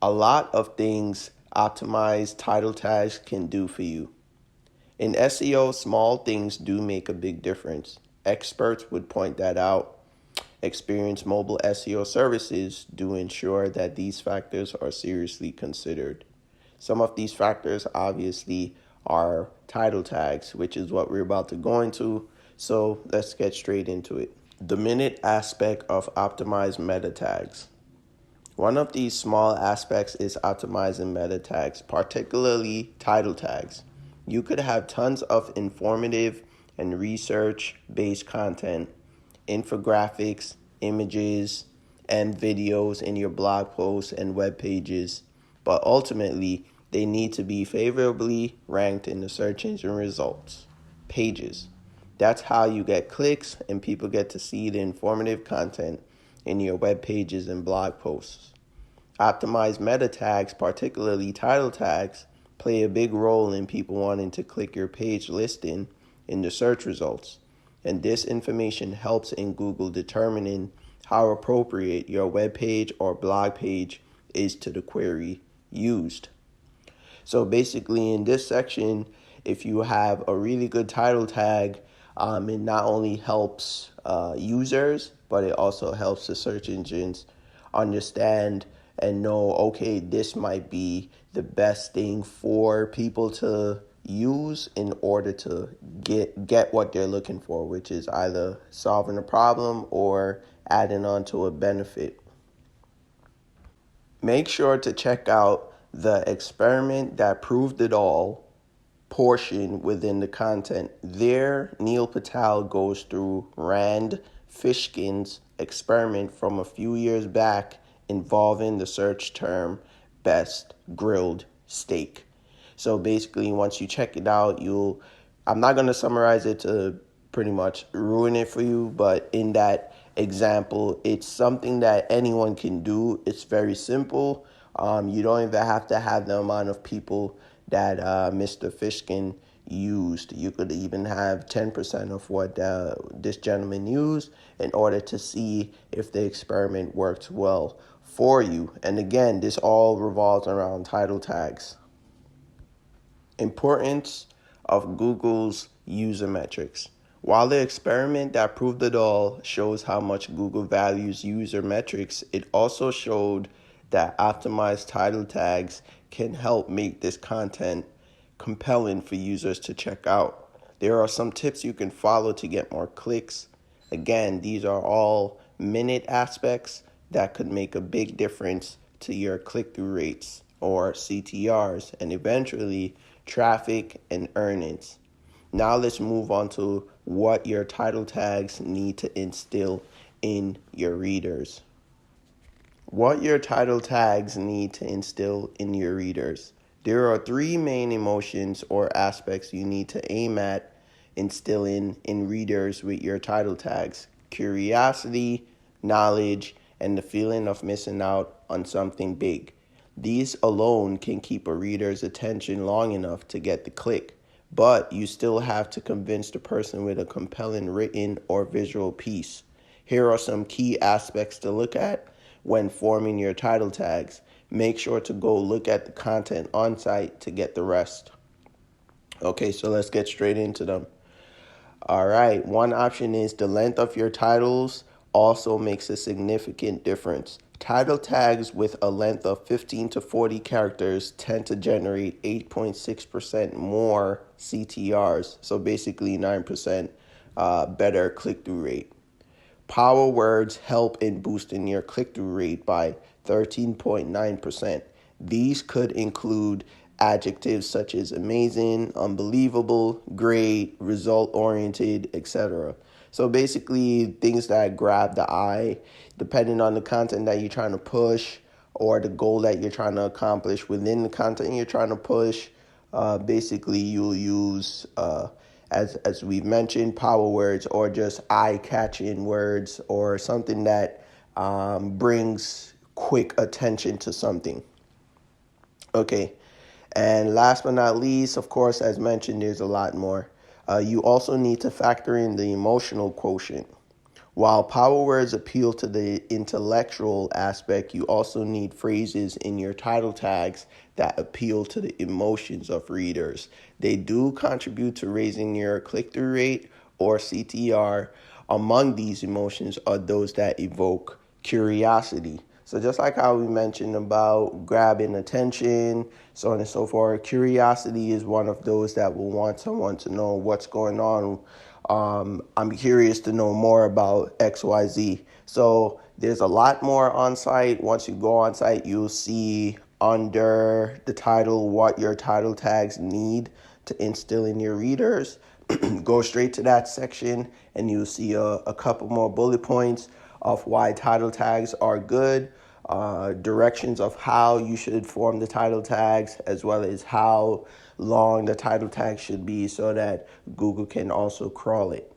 A lot of things optimized title tags can do for you. In SEO, small things do make a big difference. Experts would point that out. Experienced mobile SEO services do ensure that these factors are seriously considered. Some of these factors obviously are title tags, which is what we're about to go into. So let's get straight into it. The minute aspect of optimized meta tags. One of these small aspects is optimizing meta tags, particularly title tags. You could have tons of informative and research-based content, infographics, images, and videos in your blog posts and web pages, but ultimately, they need to be favorably ranked in the search engine results pages. That's how you get clicks and people get to see the informative content in your web pages and blog posts. Optimized meta tags, particularly title tags, play a big role in people wanting to click your page listing in the search results. And this information helps in Google determining how appropriate your web page or blog page is to the query used. So basically in this section, if you have a really good title tag, it not only helps users, but it also helps the search engines understand and know, okay, this might be the best thing for people to use in order to get what they're looking for, which is either solving a problem or adding on to a benefit. Make sure to check out the experiment that proved it all portion within the content. There, Neil Patel goes through Rand Fishkin's experiment from a few years back involving the search term best grilled steak. So basically, once you check it out, I'm not going to summarize it to pretty much ruin it for you, but in that example, it's something that anyone can do. It's very simple. You don't even have to have the amount of people that Mr. Fishkin used. You could even have 10% of what this gentleman used in order to see if the experiment worked well for you. And again, this all revolves around title tags. Importance of Google's user metrics. While the experiment that proved it all shows how much Google values user metrics, it also showed that optimized title tags can help make this content compelling for users to check out. There are some tips you can follow to get more clicks. Again, these are all minute aspects that could make a big difference to your click-through rates or CTRs and eventually traffic and earnings. Now let's move on to what your title tags need to instill in your readers. What your title tags need to instill in your readers. There are three main emotions or aspects you need to aim at instilling in readers with your title tags: curiosity, knowledge, and the feeling of missing out on something big. These alone can keep a reader's attention long enough to get the click, but you still have to convince the person with a compelling written or visual piece. Here are some key aspects to look at when forming your title tags. Make sure to go look at the content on site to get the rest. Okay, so let's get straight into them. All right, one option is the length of your titles also makes a significant difference. Title tags with a length of 15 to 40 characters tend to generate 8.6% more CTRs, so basically 9% better click-through rate. Power words help in boosting your click-through rate by 13.9%. These could include adjectives such as amazing, unbelievable, great, result-oriented, etc. So basically things that grab the eye, depending on the content that you're trying to push or the goal that you're trying to accomplish within the content you're trying to push. Basically, you'll use, as we've mentioned, power words or just eye-catching words or something that brings quick attention to something. Okay, and last but not least, of course, as mentioned, there's a lot more. You also need to factor in the emotional quotient. While power words appeal to the intellectual aspect, you also need phrases in your title tags that appeal to the emotions of readers. They do contribute to raising your click-through rate or CTR. Among these emotions are those that evoke curiosity. So just like how we mentioned about grabbing attention, so on and so forth, curiosity is one of those that will want someone to know what's going on. I'm curious to know more about XYZ. So there's a lot more on site. Once you go on site, you'll see under the title what your title tags need to instill in your readers. Go straight to that section and you'll see a couple more bullet points of why title tags are good, directions of how you should form the title tags, as well as how long the title tag should be so that Google can also crawl it.